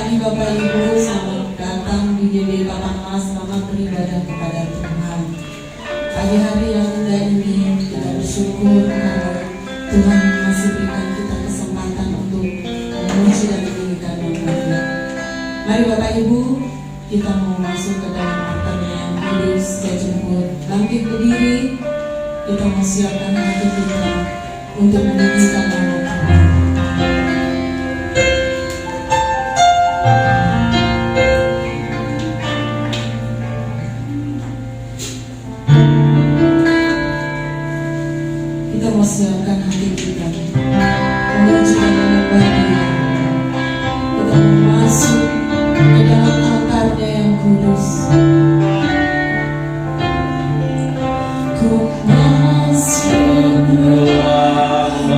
pagi Bapak Ibu, selamat datang di GBI Papamas. Selamat beribadah kepada Tuhan. Pagi hari yang indah ini kita bersyukur karena Tuhan masih berikan kita kesempatan untuk memuji dan meninggikan nama-Nya. Mari Bapak Ibu, kita mau masuk ke dalam altarnya yang kudus. Saya jemput bangkit berdiri. Kita mau siapkan hati kita untuk meninggikan nama Tuhan. Kita mau siapkan hati kita menuju ke dalam bahagia. Kita mau masuk ke dalam altarnya yang kudus. Ku masuk ke dalam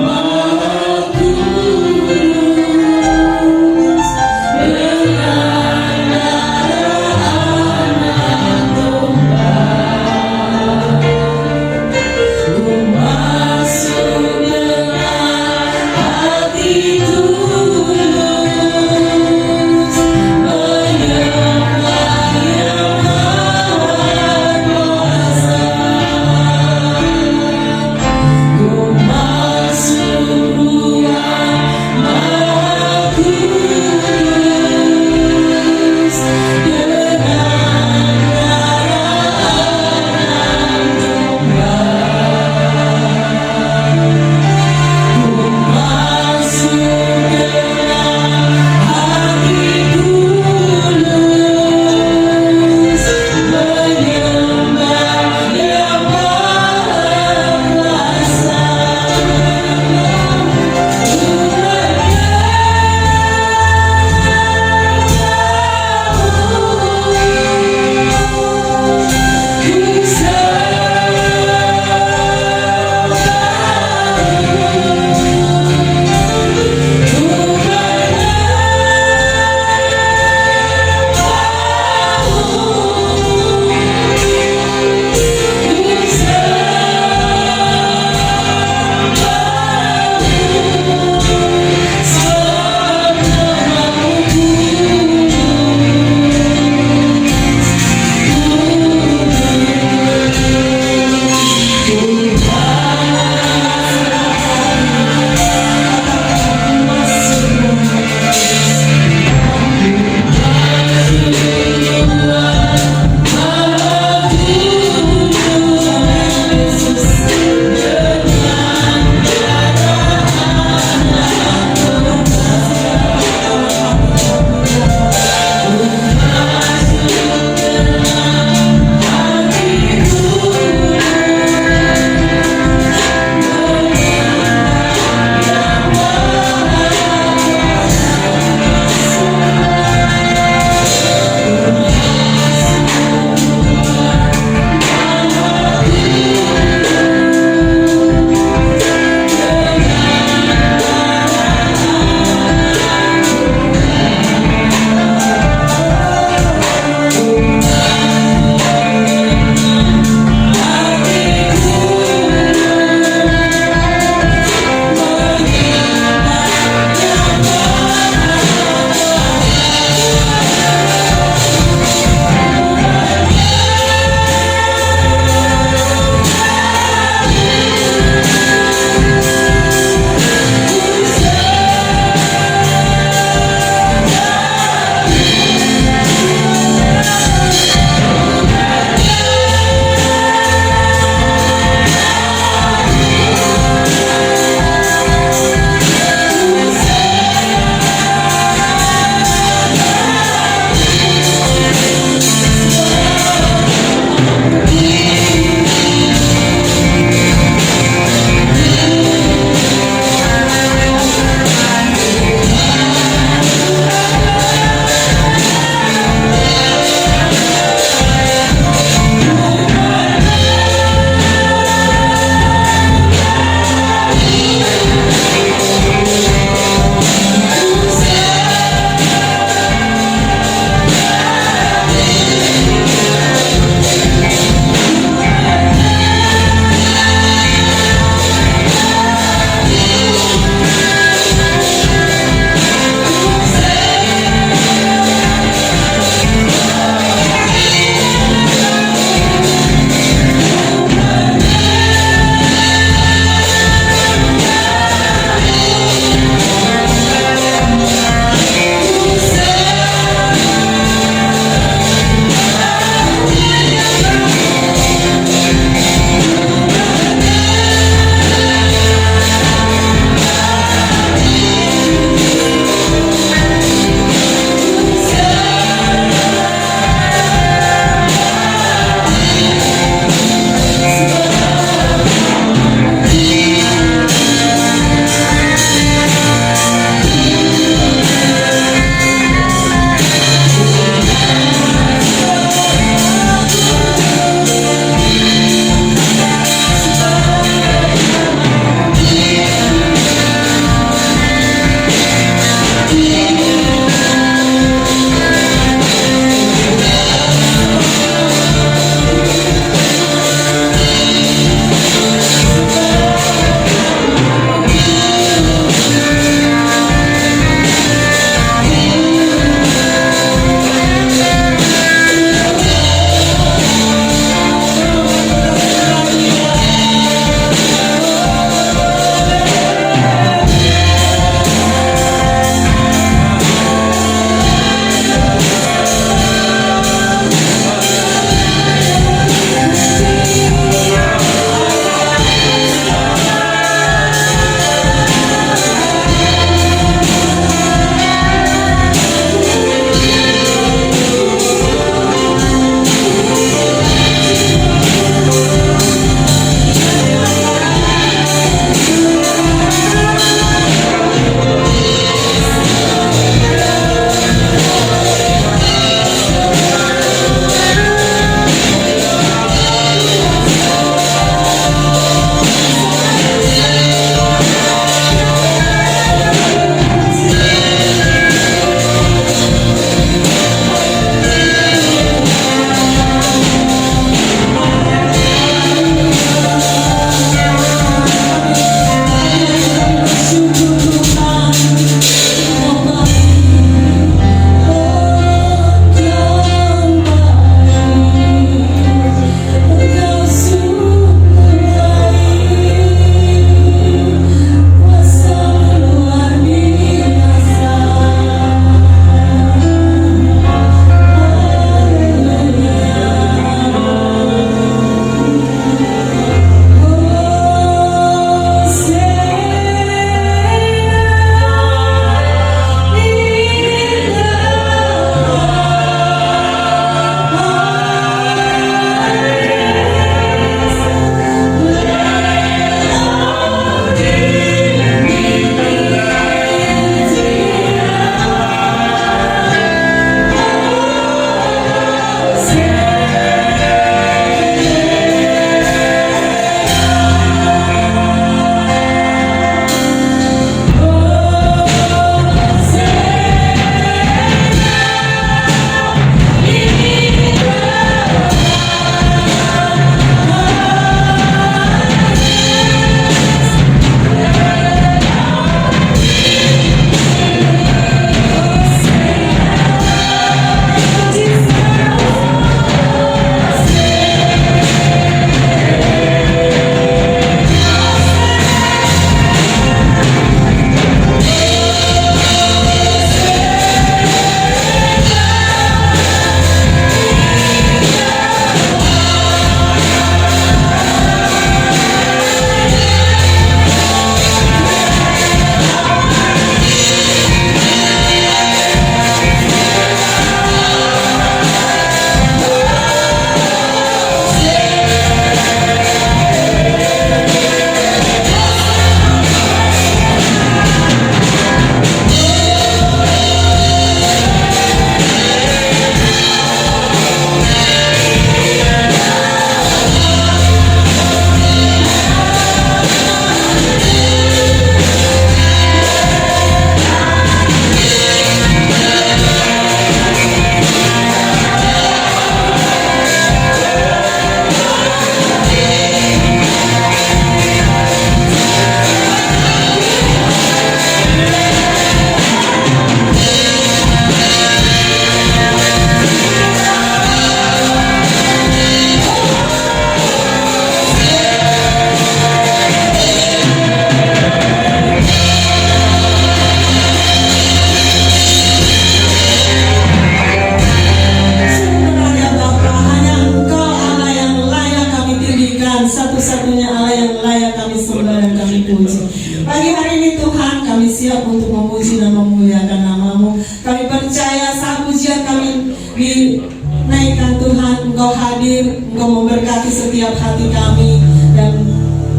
saat ujian kami dinaikkan Tuhan, Engkau hadir, Engkau memberkati setiap hati kami, dan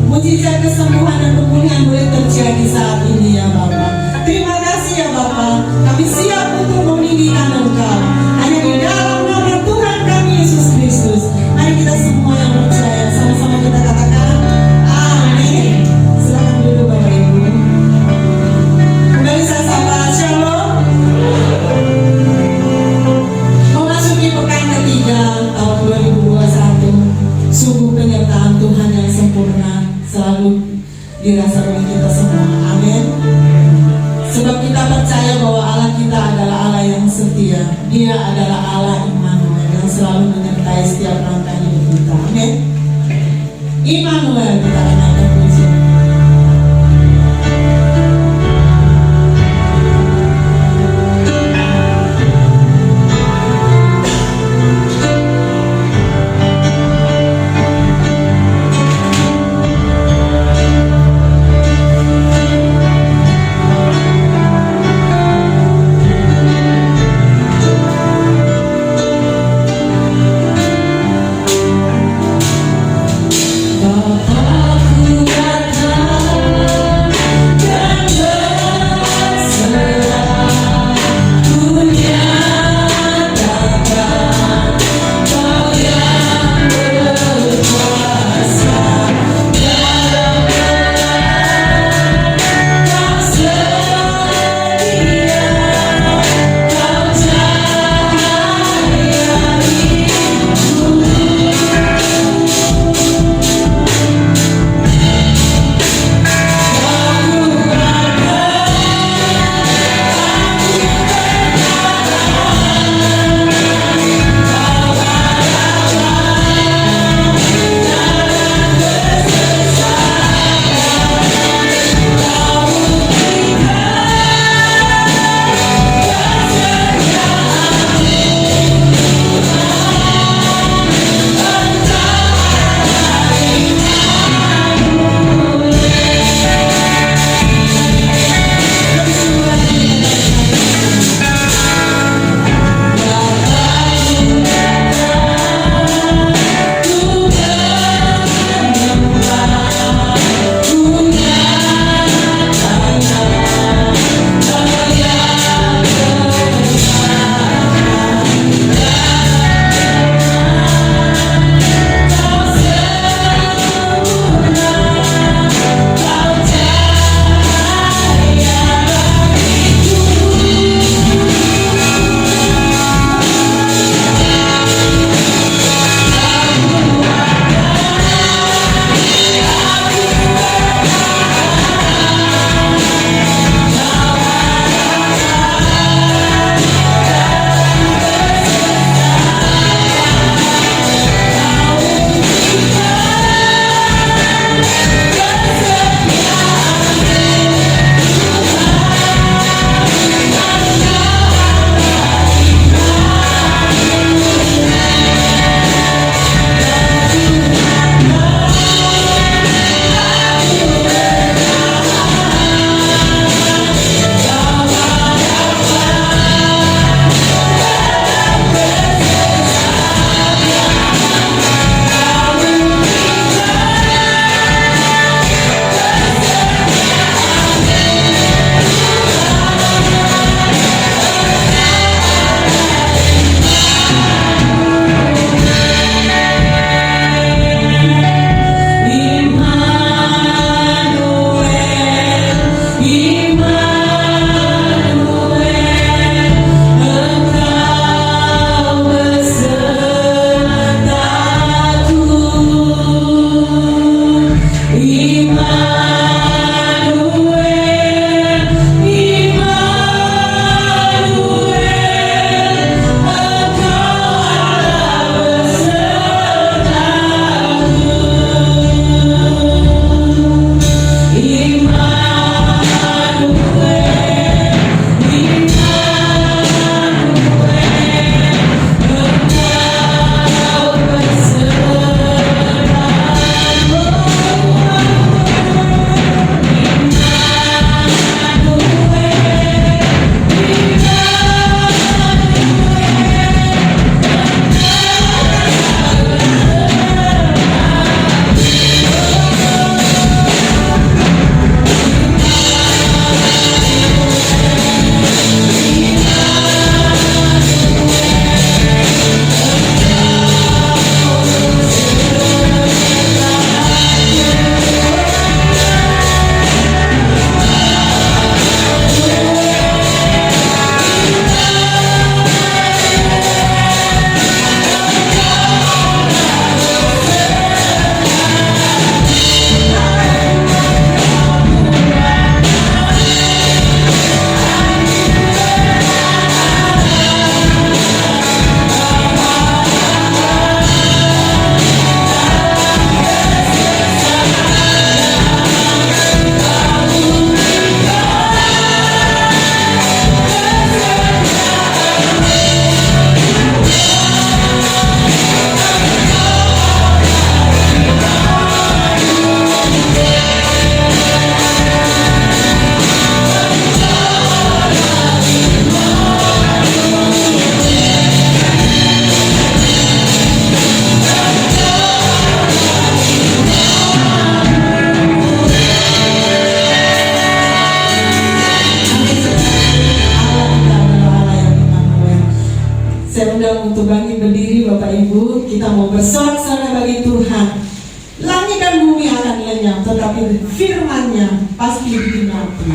mujizat kesembuhan dan pemulihan boleh terjadi saat ini ya Bapa. Terima kasih ya Bapa, kami siap untuk meninggikan Engkau hanya di dalam nama Tuhan kami Yesus Kristus. Mari kita semua yang percaya sama-sama kita katakan amin. Silakan duduk Bapak Ibu. Kembali saya sapa Shalom. Memasuki pekan ketiga tahun 2021, sungguh penyertaan Tuhan yang sempurna selalu dirasa oleh kita semua. Amin. Sebab kita percaya bahwa Allah kita adalah Allah yang setia. Dia adalah Allah Immanuel yang selalu menyertai setiap langkah hidup kita. Amin. Immanuel, kita akan naikkan puji. Bapakku Saya undang untuk bangkit berdiri Bapak Ibu. Kita mau bersorak-sorai bagi Tuhan. Langit dan bumi akan lenyap, tetapi firman-Nya pasti digenapi.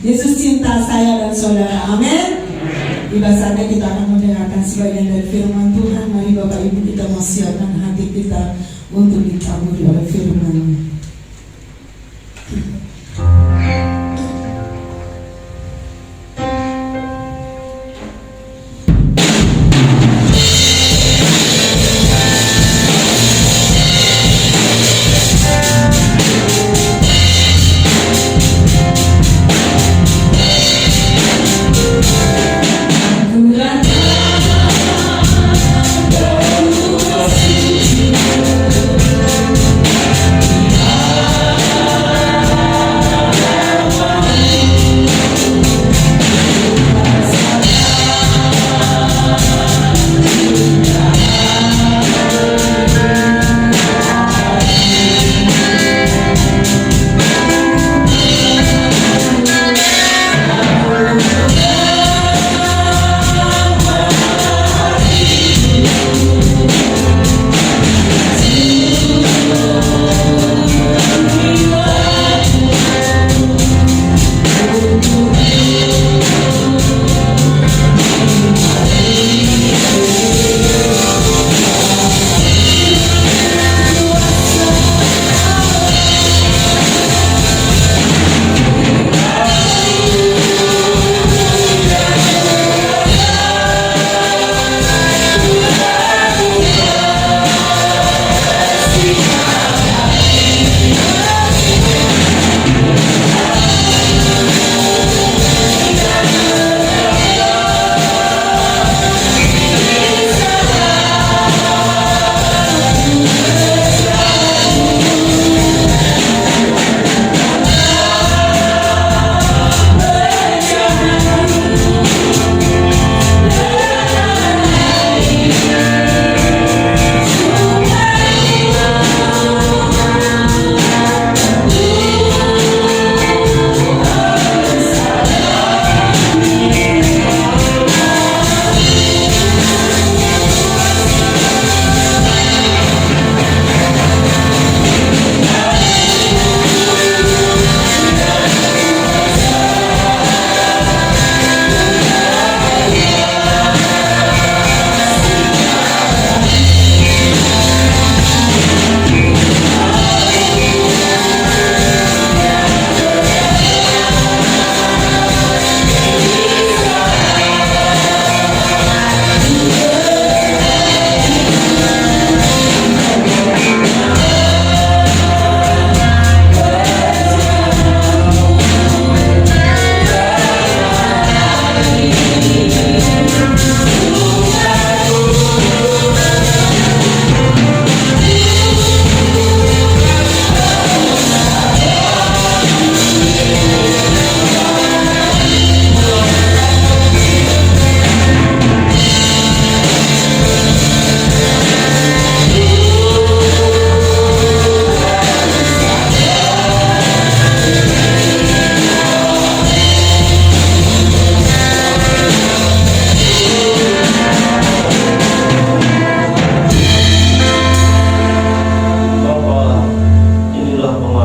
Yesus cinta saya dan saudara, amin. Tiba saatnya kita akan mendengarkan sebagian dari firman Tuhan. Mari Bapak Ibu kita mau siapkan hati kita untuk ditaburi oleh firman.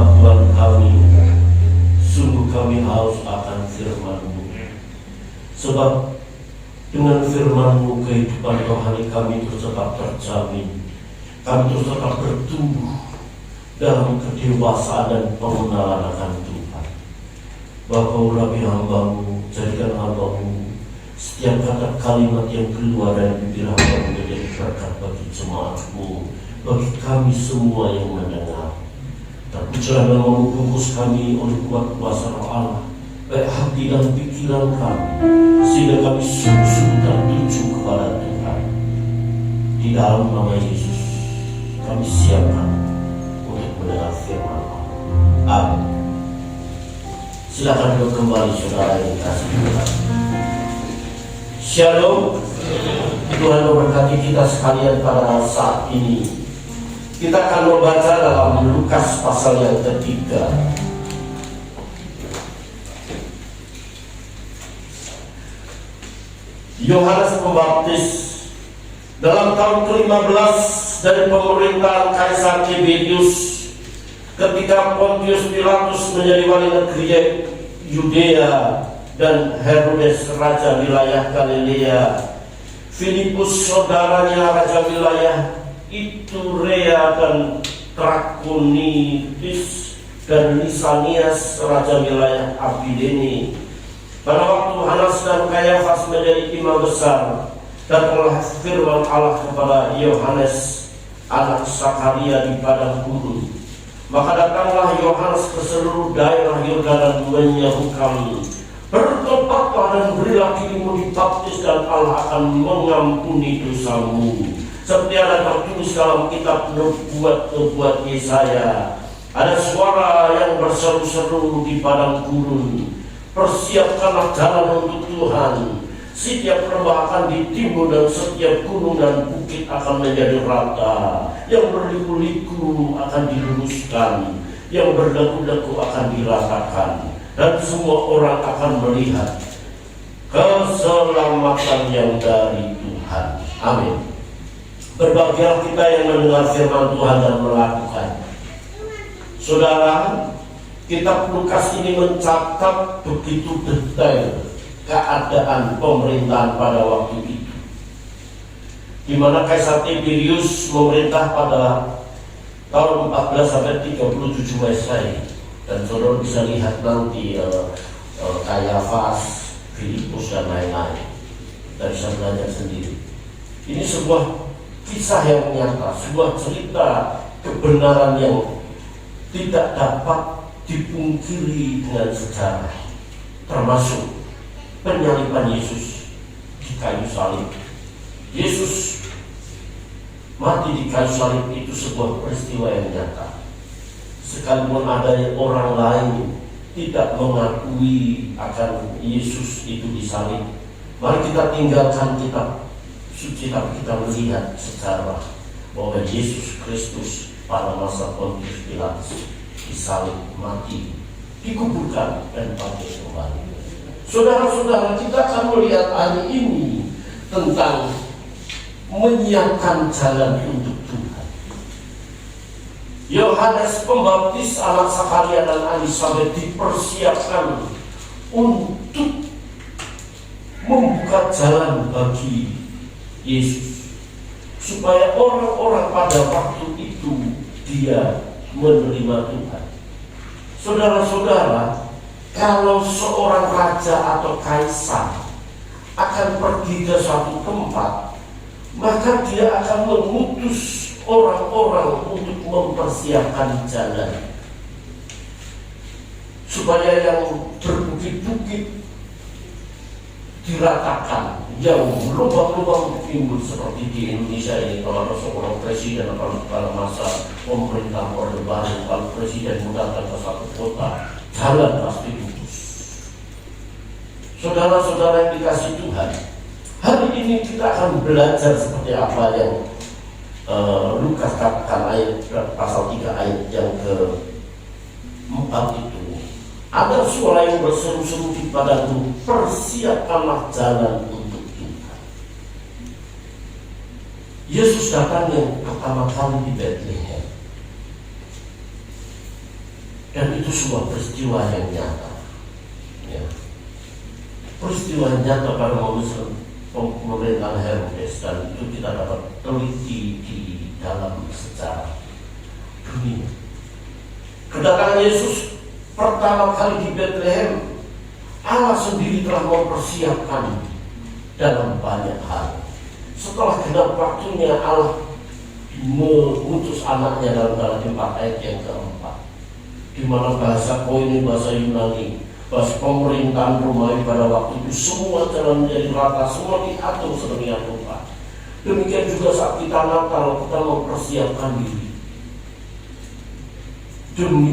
sebab Tuhan kami, sungguh kami haus akan firman-Mu. Sebab dengan firman-Mu kehidupan rohani kami terus tetap terjamin. Kami terus tetap bertumbuh dalam kedewasaan dan pengenalan akan Tuhan. Bapa urapi hamba-Mu, jadikan hamba-Mu setiap kata kalimat yang keluar dari bibir hamba menjadi berkat bagi jemaat-Mu, bagi kami semua yang mendengar. Terpujilah dan membungkus kami oleh kuat kuasa Roh Allah, baik hati dan pikiran kami, sehingga kami sungguh-sungguh tertuju kepada Tuhan. Di dalam nama Yesus kami siapkan untuk mendengar firman Allah. Amin. Silakan duduk kembali saudara yang dikasihi Tuhan. Shalom. Tuhan memberkati kita sekalian pada saat ini. Kita akan membaca dalam Lukas pasal yang ketiga. Yohanes Pembaptis dalam tahun ke-15 dari pemerintahan Kaisar Tiberius, ketika Pontius Pilatus menjadi wali negeri Yudea dan Herodes raja wilayah Galilea, Filipus saudaranya raja wilayah Iturea dan Trakonitis, dan Lisanias raja wilayah Abilene. Pada waktu Hanas dan Kayafas menjadi imam besar, datanglah firman Allah kepada Yohanes anak Sakaria di padang gurun. Maka datanglah Yohanes ke seluruh daerah Yordan dan menyerukan, bertobatlah dan berilah dirimu dibaptis dan Allah akan mengampuni dosamu. Seperti ada tertulis dalam kitab nubuat Yesaya, ada suara yang berseru-seru di padang gurun, persiapkanlah jalan untuk Tuhan. Setiap lembah akan ditimbun dan setiap gunung dan bukit akan menjadi rata. Yang berliku-liku akan diluruskan, yang berdeku-deku akan diratakan, dan semua orang akan melihat keselamatan yang dari Tuhan. Amin. Berbahagialah kita yang mendengar firman Tuhan dan melakukan. Saudara, kitab Lukas ini mencatat begitu detail keadaan pemerintahan pada waktu itu, di mana Kaisar Tiberius memerintah pada tahun 14 sampai 37 Masehi. Dan saudara bisa lihat nanti Kayafas, Filipus dan lain-lain. Kita bisa belajar sendiri. Ini sebuah kisah yang nyata, sebuah cerita kebenaran yang tidak dapat dipungkiri dengan sejarah, termasuk penyaliban Yesus di kayu salib. Yesus mati di kayu salib itu sebuah peristiwa yang nyata. Sekalipun ada orang lain tidak mengakui akan Yesus itu disalib, mari kita tinggalkan kitab suci, tapi kita melihat sejarah bahwa Yesus Kristus pada masa Pontius Pilatus disalib, mati, dikuburkan dan bangkit kembali. Saudara-saudara, kita akan melihat hari ini tentang menyiapkan jalan untuk Tuhan. Yohanes Pembaptis anak Sakaria dan Elisabet dipersiapkan untuk membuka jalan bagi Yesus, supaya orang-orang pada waktu itu dia menerima Tuhan. Saudara-saudara, kalau seorang raja atau kaisar akan pergi ke suatu tempat, maka dia akan mengutus orang-orang untuk mempersiapkan jalan, supaya yang berbukit-bukit diratakan, yang lubang-lubang timbul seperti di Indonesia ini. Kalau ada seorang presiden atau pada masa pemerintah Orde Baru, kalau presiden datang ke satu kota, jalan pasti putus. Saudara-saudara yang dikasih Tuhan, hari ini kita akan belajar seperti apa yang Lukas katakan ayat pasal 3 ayat yang ke-4 itu. Ada suara yang berseru-seru di padangku, persiapkanlah jalan untuk Tuhan. Yesus datang yang pertama kali di Bethlehem. Dan itu sebuah peristiwa yang nyata. Ya. Peristiwa yang nyata pada momen pemerintahan Herodes, dan itu kita dapat teliti di dalam sejarah dunia. Kedatangan Yesus pertama kali di Bethlehem, Allah sendiri telah mempersiapkan dalam banyak hal. Setelah genap waktunya, Allah mengutus anaknya dalam 4 ayat yang keempat, di mana bahasa Koine, bahasa Yunani, bahasa pemerintahan Romawi pada waktu itu semua jalan menjadi rata, semua diatur sedemikian rupa. Demikian juga saat kita Natal, kita mempersiapkan diri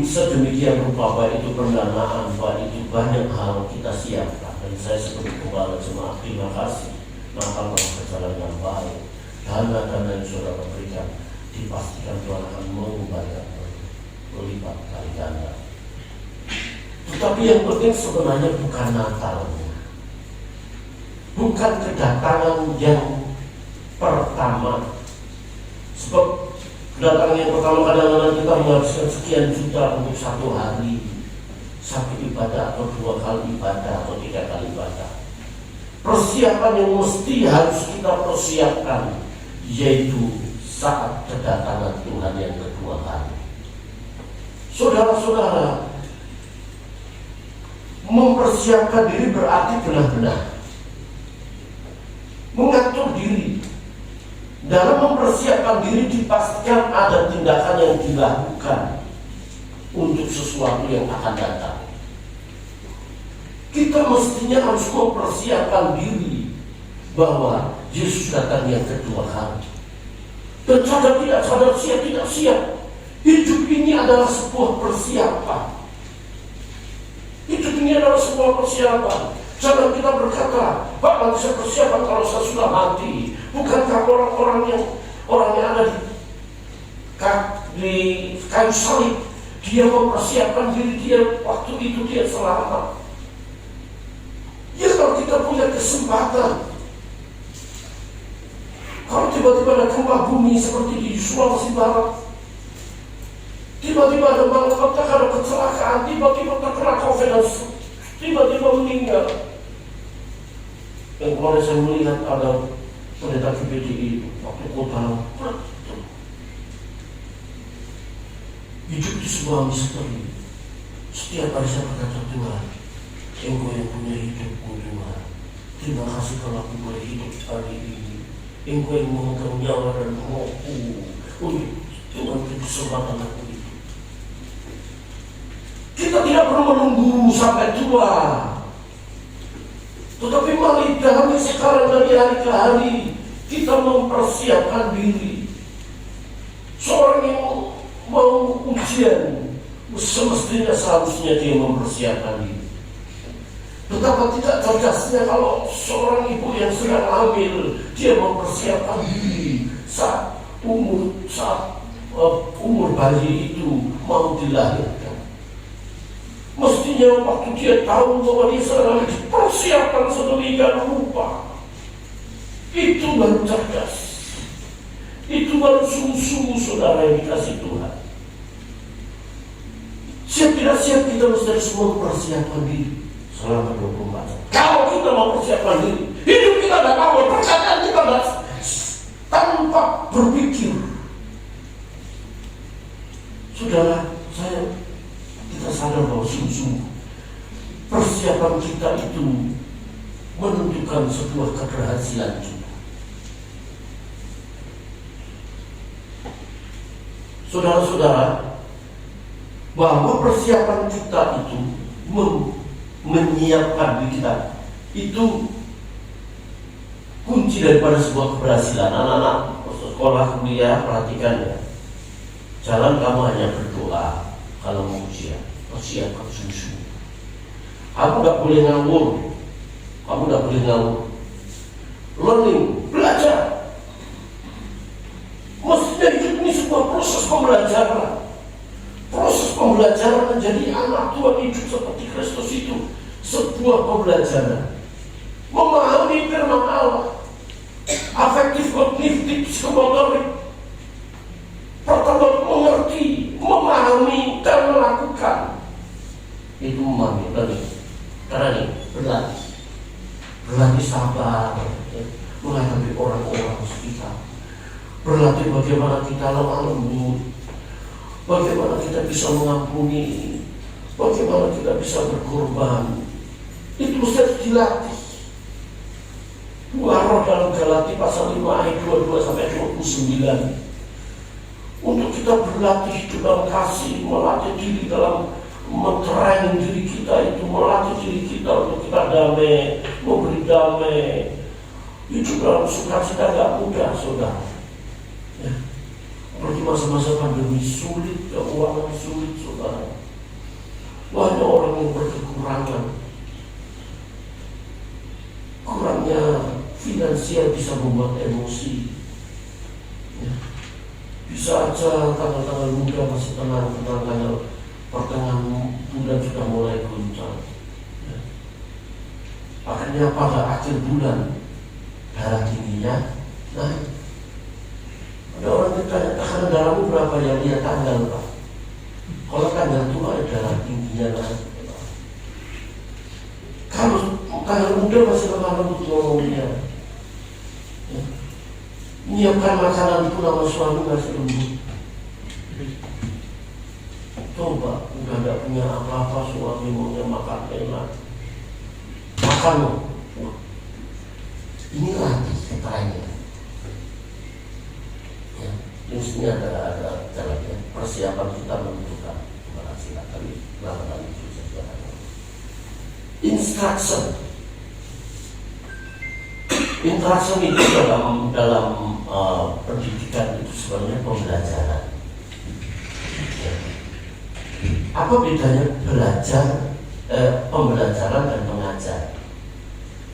sedemikian rupa, baik itu pendanaan, baik itu banyak hal kita siapkan. Dan saya sebagai kepala jemaat terima kasih, Natal telah berjalan dengan baik. Dana-dana yang saudara berikan dipastikan Tuhan akan membayar berlipat kali ganda. Tetapi yang penting sebenarnya bukan Natalnya, bukan kedatangan yang pertama. Sebab kedatangan yang pertama kadang-kadang kita menghabiskan sekian juta untuk 1 hari, 1 ibadah atau 2 kali ibadah atau 3 kali ibadah. Persiapan yang mesti harus kita persiapkan yaitu saat kedatangan Tuhan yang kedua kali. Saudara-saudara, mempersiapkan diri berarti benar-benar mengatur diri. Dalam mempersiapkan diri dipastikan ada tindakan yang dilakukan untuk sesuatu yang akan datang. Kita mestinya harus mempersiapkan diri bahwa Yesus datang yang kedua kali. Dan sadar tidak sadar, siap tidak siap, hidup ini adalah sebuah persiapan. Hidup ini adalah sebuah persiapan. Jangan kita berkata, Pak, nanti saya persiapan kalau saya sudah mati. Bukankah orang yang ada di kayu salib, dia mempersiapkan diri dia waktu itu dia selamat. Ya, kalau kita punya kesempatan, kalau tiba-tiba ada gempa bumi seperti di Sulawesi Barat, tiba-tiba ada malapetaka, ada kecelakaan, tiba-tiba terkena COVID dan tiba-tiba meninggal. Yang kemarin saya melihat ada pendeta GPDI waktu kota hidup di sebuah misteri. Setiap hari saya berkata, Tuhan, Engkau yang punya hidupku Tuhan, terima kasih kalau aku boleh hidup hari ini. Engkau yang memegang nyawa dan rohku untuk Tuhan beri kesempatan aku hidup. Kita tidak perlu menunggu sampai tua, tetapi mari dari sekarang, dari hari ke hari, kita mempersiapkan diri. Seorang yang mau ujian, semestinya seharusnya dia mempersiapkan diri. Betapa tidak cerdasnya kalau seorang ibu yang sedang hamil, dia mempersiapkan diri saat umur bayi itu mau dilahirkan. Mestinya waktu dia tahu bahwa dia sedang dipersiapkan sedemikian rupa. Itu baru cerdas. Itu baru sungguh-sungguh saudara yang dikasih Tuhan. Siap tidak siap, kita mesti harus mempersiapkan diri selama 24 jam. Kalau kita mau persiapkan diri, hidup kita tidak awal, perkataan kita tidak tanpa berpikir. Saudara, kita sadar bahwa sungguh persiapan kita itu menentukan sebuah keberhasilan kita. Saudara-saudara, bahwa persiapan kita itu menyiapkan diri kita itu kunci daripada sebuah keberhasilan. Anak-anak sekolah, kuliah, perhatikan ya. Jangan kamu hanya berdoa kalau mau ujian, persiapkan sungguh-sungguh. Kamu gak boleh ngawur. Learning, belajar. Mestinya hidup ini sebuah proses pembelajaran. Proses pembelajaran menjadi anak Tuhan hidup seperti Kristus itu sebuah pembelajaran. Memahami firman Allah, afektif, kognitif, psikomotorik, pertama mengerti, memahami dan melakukan. bagaimana kita lemah lembut, bagaimana kita bisa mengampuni, bagaimana kita bisa berkorban. Itu harus dilatih. Dua Roh dalam Galati pasal 5 ayat 22 sampai 29. Untuk kita berlatih hidup dalam kasih, melatih diri dalam mentraining diri kita itu, melatih diri kita untuk kita damai, memberi damai. Hidup dalam sukacita gak mudah, saudara. Ya. Apalagi masa-masa pandemi sulit, keuangan sulit, saudara. Banyak orang yang berkekurangan. Kurangnya finansial bisa membuat emosi. Ya. Bisa aja tanggal-tanggal muda masih tenang, tanggal pertengahan bulan sudah mulai goncang. Ya. Akhirnya pada akhir bulan darah tingginya naik. Ada orang ditanya, tekanan darahmu berapa ya? Lihat tanggal, Pak. Kalau tanggal tua darah tingginya naik. Kalau tanggal muda masih lemah lembut ngomongnya. Ya. Menyiapkan makanan pun sama suami masih lembut. Coba, udah gak punya apa-apa, suami maunya makan enak. Makan loh. Ini latih caranya. Ya, mestinya ada caranya. Persiapan kita menentukan keberhasilan. Tapi belakangan itu susah. Instruction itu dalam pendidikan itu sebenarnya pembelajaran. Ya. Apa bedanya belajar, pembelajaran dan mengajar?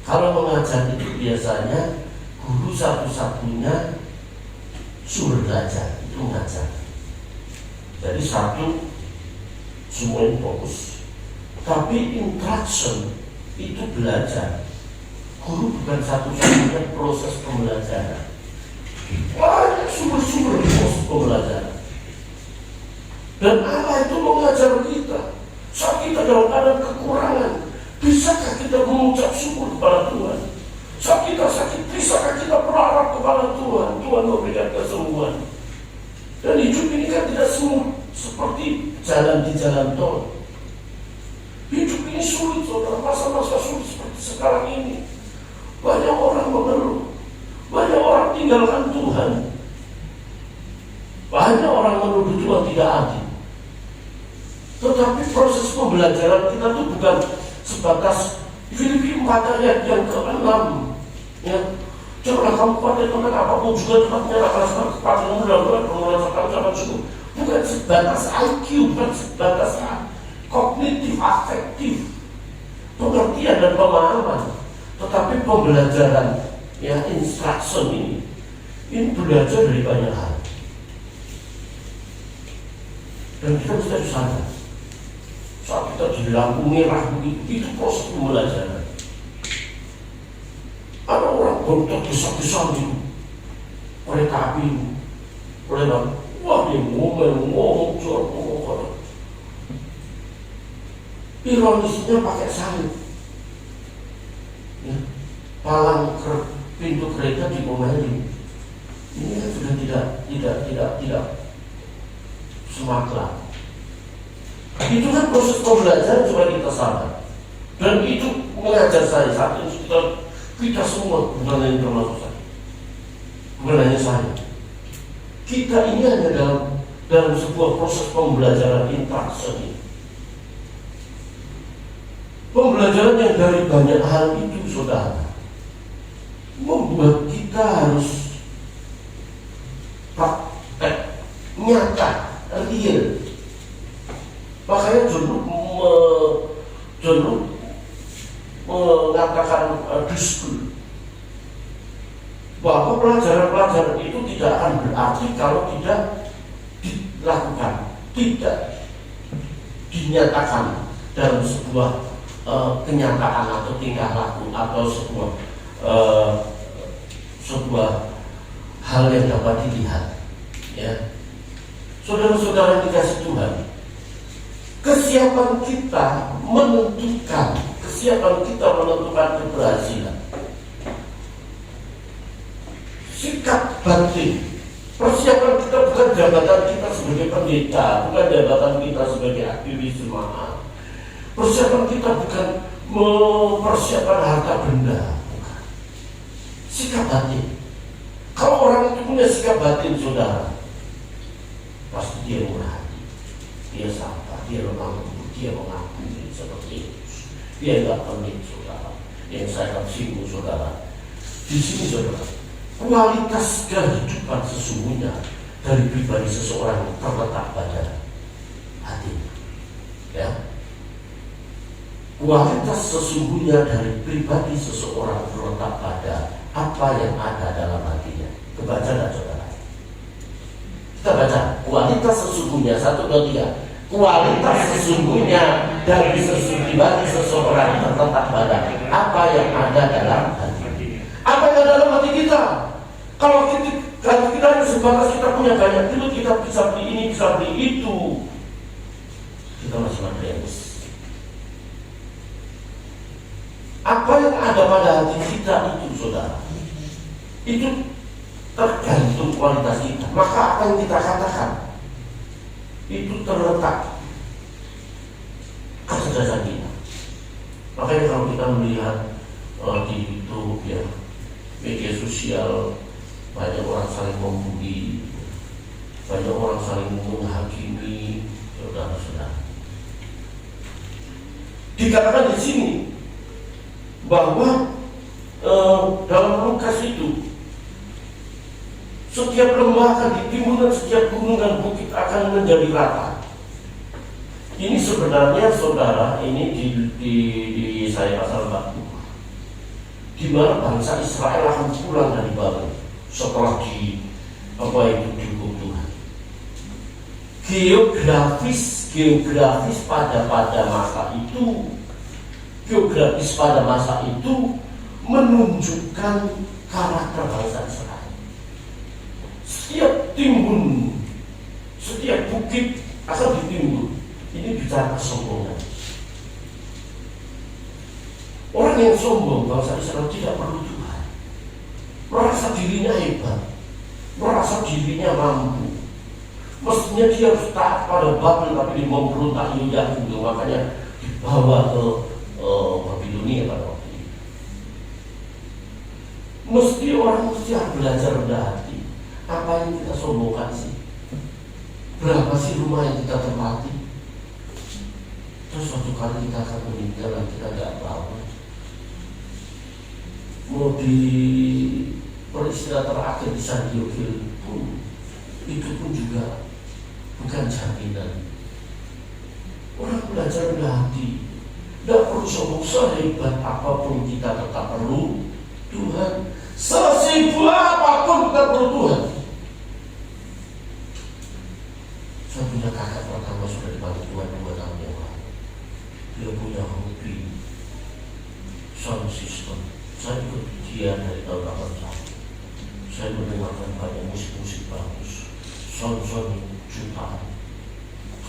Kalau mengajar itu biasanya guru satu-satunya sumber belajar, itu mengajar. Jadi satu, semuanya fokus. Tapi instruction itu belajar. Guru bukan satu-satunya proses pembelajaran. Banyak sumber-sumber proses pembelajaran. Dan Allah itu mengajar kita. Saat kita dalam keadaan kekurangan, bisakah kita mengucap syukur kepada Tuhan? Saat kita sakit, bisakah kita berharap kepada Tuhan? Tuhan memberikan kesembuhan. Dan hidup ini kan tidak semua seperti jalan di jalan tol. Hidup ini sulit, saudara. Masa-masa sulit seperti sekarang ini. Banyak orang mengeluh, banyak orang tinggalkan Tuhan, banyak orang menuduh Tuhan tidak adil. Tetapi proses pembelajaran kita itu bukan sebatas Filipi 4 ayat yang ke-6. Ya, janganlah kamu khawatir tentang apapun, juga tetap menyerahkan kepadamu dalam doa permohonan serta ucapan syukur. Bukan sebatas IQ, bukan sebatas kognitif, afektif, pengertian dan pemahaman. Tetapi pembelajaran, ya, instruction ini belajar dari banyak hal. Dan kita mesti sadar, saat kita di lampu merah begitu, itu proses pembelajaran. Ada orang gontok besar-besar gitu, kereta api, kereta, wah dia ngomong, ironisnya pakai salib. Ya, palang pintu kereta dikomeli. Ini kan sudah tidak semakla. Itu kan proses pembelajaran supaya kita sadar. Dan itu mengajar saya saat ini kita semua, bukan hanya termasuk saya, bukan hanya saya. Kita ini hanya dalam sebuah proses pembelajaran interaksi. Pembelajaran yang dari banyak hal itu, saudara, membuat kita harus praktek, nyata, real. Makanya John Luke mengatakan diskul bahwa pelajaran-pelajaran itu tidak akan berarti kalau tidak dilakukan, tidak dinyatakan dalam sebuah kenyataan atau tingkah laku atau sebuah hal yang dapat dilihat. Ya, saudara-saudara yang dikasih Tuhan, kesiapan kita menentukan keberhasilan. Sikap batin Persiapan kita bukan jabatan kita sebagai pendeta, bukan jabatan kita sebagai aktivis jemaat. Persiapan kita bukan mempersiapkan harta benda, bukan. Sikap batin. Kalau orang itu punya sikap batin, saudara, pasti dia murah hati, dia sabar, dia lemah lembut, dia mengakui seperti itu. Dia nggak pelit, saudara. Yang saya akan singgung, saudara, di sini, saudara, kualitas kehidupan sesungguhnya dari pribadi seseorang terletak pada hati. Ya, kualitas sesungguhnya dari pribadi seseorang terletak pada apa yang ada dalam hatinya. Kebaca nggak, saudara? Kita baca kualitas sesungguhnya 1, 2, 3. Kualitas sesungguhnya dari pribadi seseorang terletak pada apa yang ada dalam hati. Apa yang ada dalam hati kita? Kalau kita hanya sebatas kita punya banyak duit, kita bisa beli ini, bisa beli itu, kita masih materialis. Apa yang ada pada hati kita itu, saudara, itu tergantung kualitas kita. Maka apa yang kita katakan itu terletak kecerdasan kita. Makanya kalau kita melihat di YouTube, ya, media sosial, banyak orang saling membuli, banyak orang saling menghakimi, saudara-saudara. Dikatakan di sini bahwa dalam Lukas itu setiap lembah akan ditimbun dan setiap gunung dan bukit akan menjadi rata. Ini sebenarnya, saudara, ini di Yesaya pasal 40, di mana bangsa Israel akan pulang dari Babel setelah dihukum Tuhan. Geografis pada masa itu menunjukkan karakter bangsa Israel. Setiap timbun, setiap bukit akan ditimbun. Ini bicara kesombongan. Orang yang sombong, bangsa Israel, tidak perlu Tuhan. Merasa dirinya hebat, merasa dirinya mampu. Mestinya dia harus taat pada Babel, tapi dia memberontak Yahuda, makanya dibawa ke Babilonia pada waktu itu. Orang mesti belajar rendah hati. Apa yang kita sombongkan sih? Berapa sih rumah yang kita tempati? Terus suatu kali kita akan meninggal dan kita tidak tahu. Mau di peristiwa terakhir di San Diego pun, itu pun juga bukan jaminan. Orang belajar rendah hati. Tidak perlu sombong, sehebat apapun kita tetap perlu Tuhan. Sesibuk apapun kita perlu Tuhan. Saya punya kakak pertama sudah dipanggil Tuhan 2 tahun yang lalu. Dia punya hobi sound system. Saya ikut dia dari tahun 81. Saya mendengarkan banyak musik-musik bagus, sound-sound jutaan.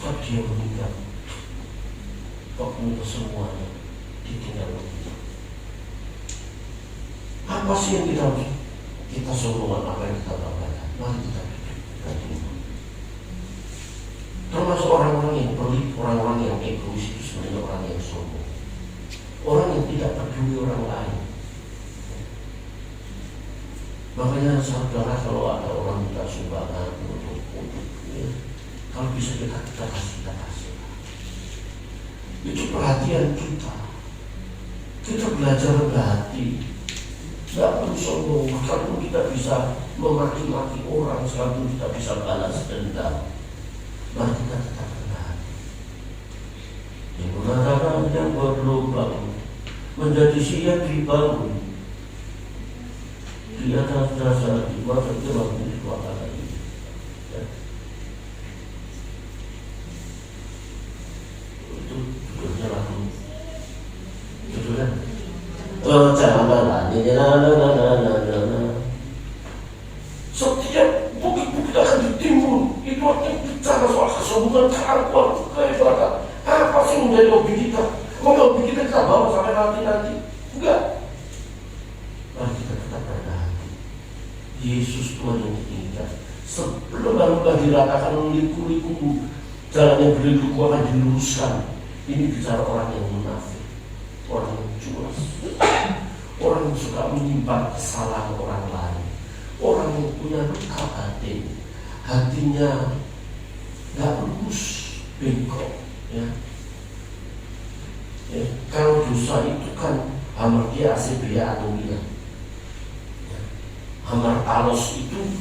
Saat dia meninggal, waktu semuanya ditinggal begitu. Apa sih yang kita sombongkan, apa yang kita banggakan? Mari kita duduk. Termasuk orang-orang yang pelit, orang-orang yang egois, itu sebenarnya orang yang sombong. Orang yang tidak peduli orang lain. Makanya saudara, kalau ada orang minta sumbangan untuk ya, kalau bisa kita kasih. Itu perhatian kita. Kita belajar rendah hati. Tidak perlu sombong. Sekalipun kita bisa memaki-maki orang, sekalipun kita bisa balas dendam, mari kita tetap rendah hati. Yang menarakan yang berlubang menjadi siap dibangun di atas dasar di bawah jalan ini suara ini. Itu judulnya lagu. Judulnya setiap bukit-bukit akan ditimbun. Itu artinya bicara soal kesombongan, keangkuhan, kehebatan. Apa sih yang menjadi hobi kita? Mau hobi kita bawa sampai nanti? Enggak. Mari kita tetap rendah hati. Yesus Tuhan yang diinginkan. Sebelum lumba diratakan liku-liku, jalan yang berliku akan diluruskan. Ini bicara orang yang munafik, orang yang culas, orang yang suka menyimpan kesalahan orang lain, orang yang punya luka batin, hatinya nggak lurus, bengkok. Ya. Kalau dosa itu kan hamartia asebia anomia. Ya. Hamartalos itu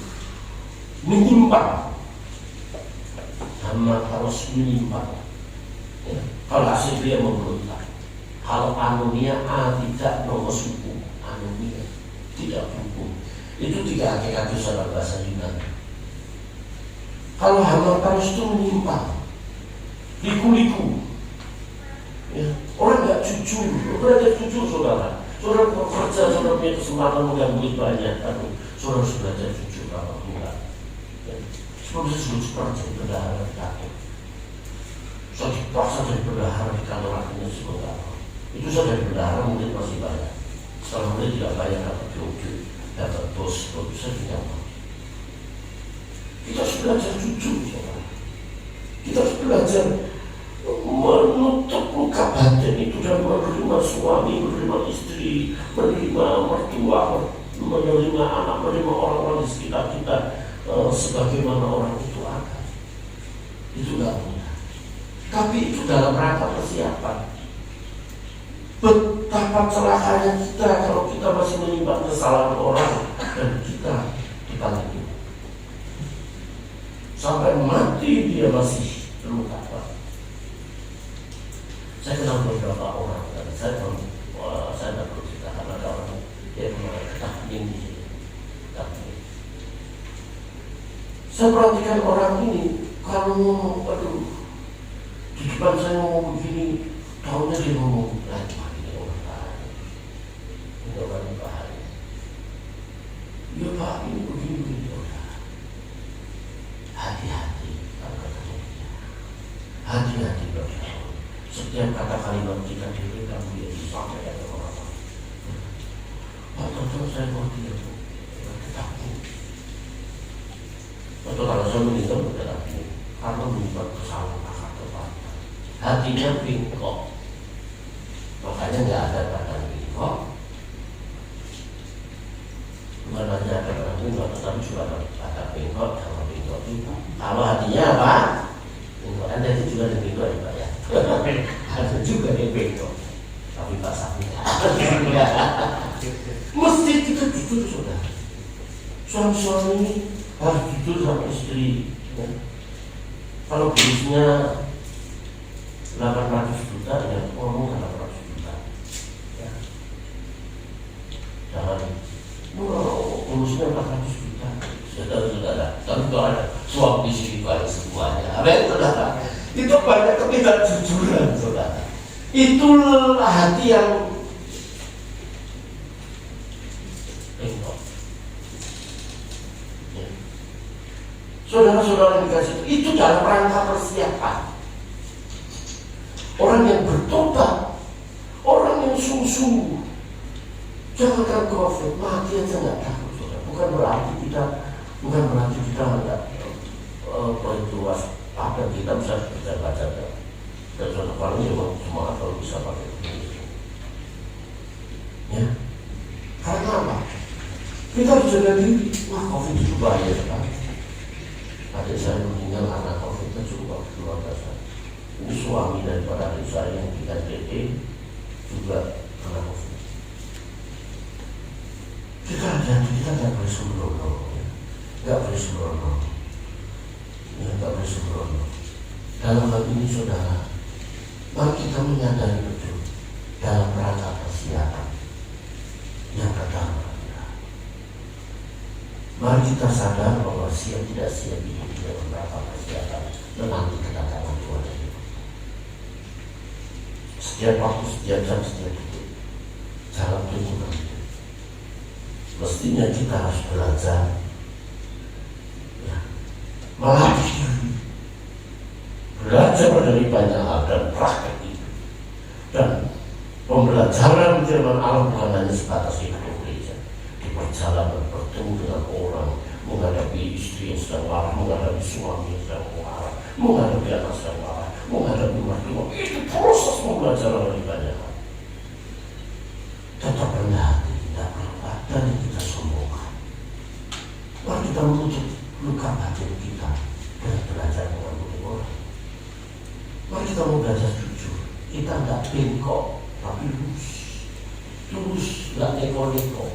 menyimpang, hamartalos menyimpang. Ya. Kalau asebia memberontak, hal anomia tidak nomos hukum, anomia tidak hukum. Itu tiga hakikat dosa dalam bahasa Yunani. Kalau hamartalos itu menyimpang, liku-liku. Ya. Orang nggak jujur, belajar jujur saudara. Saudara bekerja, saudara punya kesempatan mengganggu banyak, saudara harus belajar jujur kalau enggak. Ya. Sebelum saya sudah jadi bendahara di kantor, saya dipaksa jadi bendahara di kantor akhirnya sebentar. Itu saya jadi bendahara mungkin masih banyak. Setelah mungkin tidak banyak dapat jodoh, dapat bos, saya tidak mau. Kita harus belajar jujur, saudara. Kita harus belajar menutup luka batin itu dan menerima suami, menerima istri, menerima mertua, menerima anak, menerima orang-orang di sekitar kita sebagaimana orang itu ada. Itu tidak mudah. Tapi itu dalam rangka persiapan. Betapa celakanya kita kalau kita masih menyimpan kesalahan orang dan kita dipanggil. Sampai mati dia masih terluka. Saya kenal beberapa orang, dan saya tidak perlu cerita karena ada orang yang ketakutan di sini. Saya perhatikan orang ini, kalau ngomong, di depan saya ngomong begini, tahunya dia ngomong, ini orang bahaya, ini orang bahaya. Ya Pak, ini begini-begini. Hati-hati, kalau katanya dia. Hati-hati, saudara. Setiap kata kalimat kita diberikan dia disampaikan ke orang. Pak Toto, saya mau dia takut. Atau kalau saya meninggal berarti karena menyebabkan kesalahan akal kebaikan. Hatinya bengkok, makanya nggak ada badan bengkok. Bukan hanya ada badan bengkok, tetapi juga ada bengkok sama bengkok juga. Kalau hatinya apa? Bengkok. Anda itu juga ada bengkok ya Pak ya. Ada juga yang bengkok, tapi pasangnya mesti kita jujur saudara. Suami-suami harus jujur sama istri. Ya. Kalau bisnisnya 800 juta, ya ngomong 800 juta. Ya. Jangan urusannya 400 juta. Saudara, tapi kalau ada suami istri balik semuanya, amin saudara. Itu banyak ketidakjujuran, saudara. Itulah hati yang bengkok. Ya. Saudara-saudara yang dikasih itu dalam rangka persiapan. Orang yang bertobat, orang yang sungguh-sungguh. Jangankan COVID, mati aja nggak takut, saudara. Bukan berarti kita hendak berjuang. Apa kita bisa baca dan suatu kali memang semua kalau bisa pakai ini. Ya, karena apa? Kita harus jaga diri. Wah, COVID itu bahaya sekali. Adik saya meninggal karena COVID itu cukup luar biasa. Ini suami daripada adik saya yang kita DD juga kena COVID. Kita nggak boleh sembrono, nggak boleh sembrono. Ya, tak boleh sembrono. Dalam hal ini saudara, mari kita menyadari betul dalam rangka persiapan yang pertama. Mari kita sadar bahwa siap tidak siap ini dalam rangka persiapan menanti kedatangan Tuhan itu. Setiap waktu, setiap jam, setiap detik, jangan tunggu nanti. Mestinya kita harus belajar melatih diri, belajar dari banyak hal dan praktek itu. Dan pembelajaran firman Allah bukan hanya sebatas hidup gereja, di perjalanan bertemu dengan orang, menghadapi istri yang sedang marah, menghadapi suami yang sedang marah, menghadapi anak sedang marah, menghadapi mertua. Itu proses pembelajaran dari banyak hal. Tetap rendah hati, tidak berubah, dan kita sombongkan. Mari kita menutup luka batin kita dengan belajar mengampuni orang. Mari kita mau belajar jujur. Kita tidak bengkok, tapi lurus. Lurus, tidak neko-neko.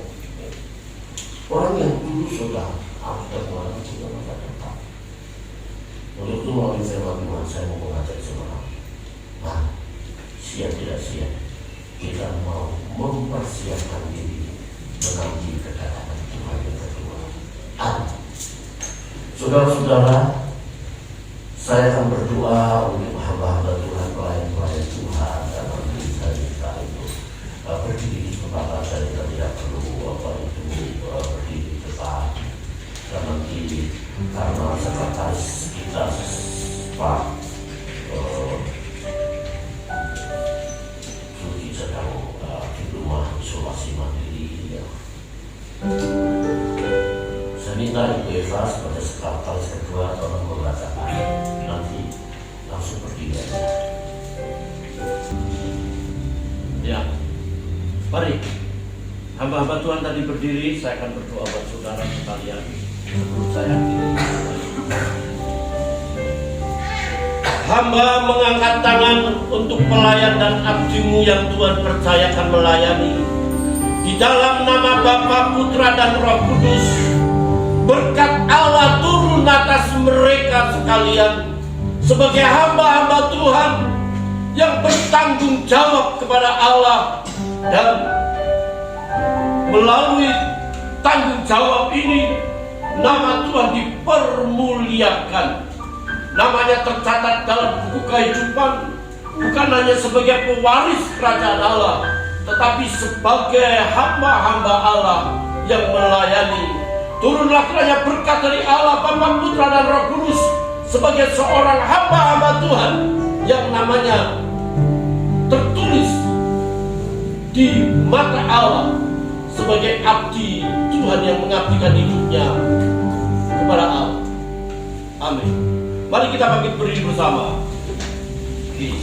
Orang yang tulus sudah harus terkenal juga masa depan. Untuk itu melalui firman Tuhan saya mau mengajak semangat. Nah, siap tidak siap, kita mau mempersiapkan diri menanti kedatangan Tuhan yang kedua. Saudara-saudara, saya akan berdoa untuk hamba-hamba Tuhan, pelayan-pelayan Tuhan dalam kita itu berdiri di tempat saya tidak perlu berdiri di depan kanan kiri karena sekretaris kita Pak Suci sedang di rumah isolasi mandiri ya. Saya minta Ibu Eva sebagai sekretaris kedua tolong membacakan, nanti langsung berdiri aja. Ya, mari hamba-hamba Tuhan tadi berdiri, saya akan berdoa buat saudara sekalian sebelum saya akhiri. Hamba mengangkat tangan untuk pelayan dan abdimu yang Tuhan percayakan melayani. Di dalam nama Bapa, Putra, dan Roh Kudus, berkat Allah turun atas mereka sekalian sebagai hamba-hamba Tuhan yang bertanggung jawab kepada Allah, dan melalui tanggung jawab ini nama Tuhan dipermuliakan. Namanya tercatat dalam buku kehidupan bukan hanya sebagai pewaris kerajaan Allah, tetapi sebagai hamba-hamba Allah yang melayani. Turunlah kiranya berkat dari Allah Bapa, Putra, dan Roh Kudus sebagai seorang hamba-hamba Tuhan yang namanya tertulis di mata Allah sebagai abdi Tuhan yang mengabdikan hidupnya kepada Allah. Amin. Mari kita bangkit berdiri bersama. Amin.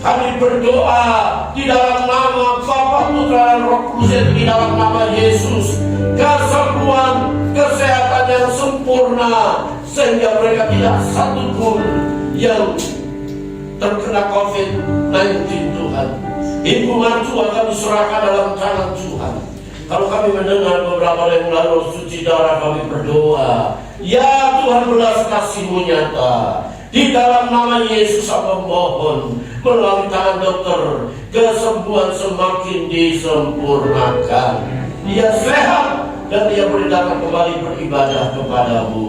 Kami berdoa di dalam nama Bapa, Putra, dan Roh Kudus, di dalam nama Yesus, kesembuhan, kesehatan yang sempurna, sehingga mereka tidak satu pun yang terkena COVID-19 Tuhan. Ibu mertua kami serahkan dalam tangan Tuhan. Kalau kami mendengar beberapa yang lalu suci darah, kami berdoa, ya Tuhan belas kasih-Mu nyata. Di dalam nama Yesus aku mohon, melalui tangan dokter, kesembuhan semakin disempurnakan. Dia sehat dan dia boleh datang kembali beribadah kepadamu.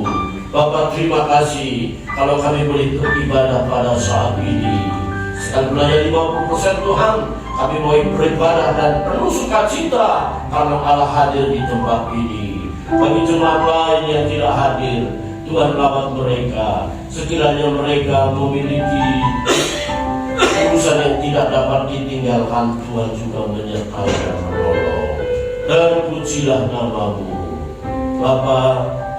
Bapak terima kasih kalau kami boleh beribadah pada saat ini. Sedang melayani 50% Tuhan, kami mau beribadah dan penuh sukacita karena Allah hadir di tempat ini. Bagi jemaat lain yang tidak hadir, Tuhan rawat mereka. Sekiranya mereka memiliki urusan yang tidak dapat ditinggalkan, Tuhan juga menyertai dan menolong. Terpujilah nama-Mu Bapa.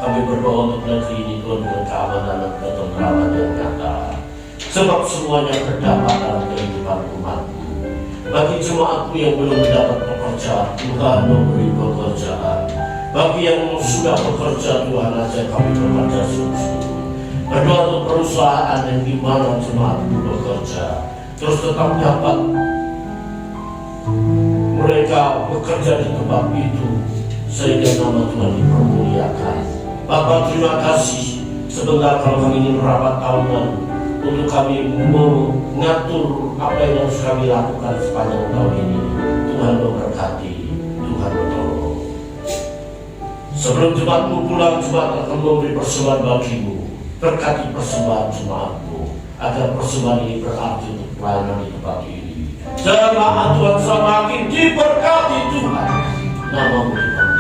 Kami berdoa untuk negeri ini Tuhan dengan keamanan dan ketentraman yang nyata, sebab semuanya berdampak dalam kehidupan umat-Mu. Bagi jemaat-Mu yang belum mendapat pekerjaan, Tuhan memberi pekerjaan. Bagi yang sudah bekerja, Tuhan ajak kami bekerja sungguh-sungguh. Berdoa untuk perusahaan yang dimana jemaat-Mu bekerja, terus tetap dapat mereka bekerja di tempat itu, sehingga nama Tuhan dipermuliakan. Bapak, terima kasih. Sebentar kalau kami ingin rapat tahunan untuk kami mengatur apa yang harus kami lakukan sepanjang tahun ini. Tuhan memberkati, Tuhan menolong. Sebelum jemaat-Mu pulang, jemaat akan memberi persembahan bagi-Mu. Berkati persembahan jemaat-Mu, agar persembahan ini berarti untuk pelayanan di tempat ini. Jemaat Tuhan semakin diberkati Tuhan, nama-Mu dipermuliakan.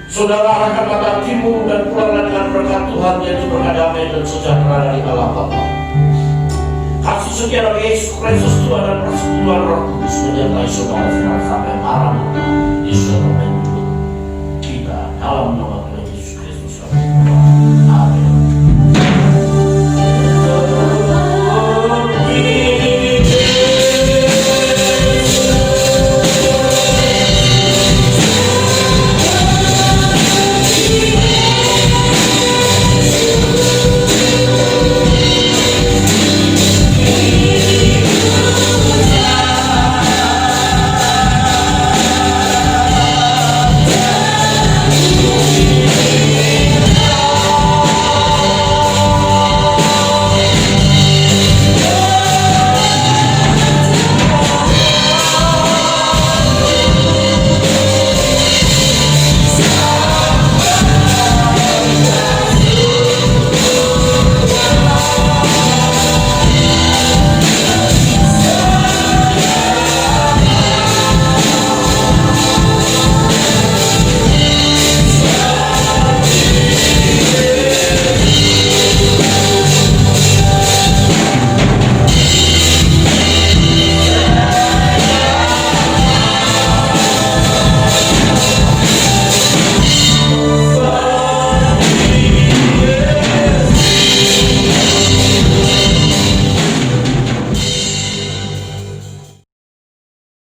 Saudara arahkan mata hatimu dan pulanglah dengan berkat Tuhan, yaitu berkat damai dan sejahtera dari Allah Bapa, kasih setia dari Yesus Kristus Tuhan, dan persekutuan Roh Kudus menyertai saudara sekarang sampai para Yesus Tuhan kita dalam nama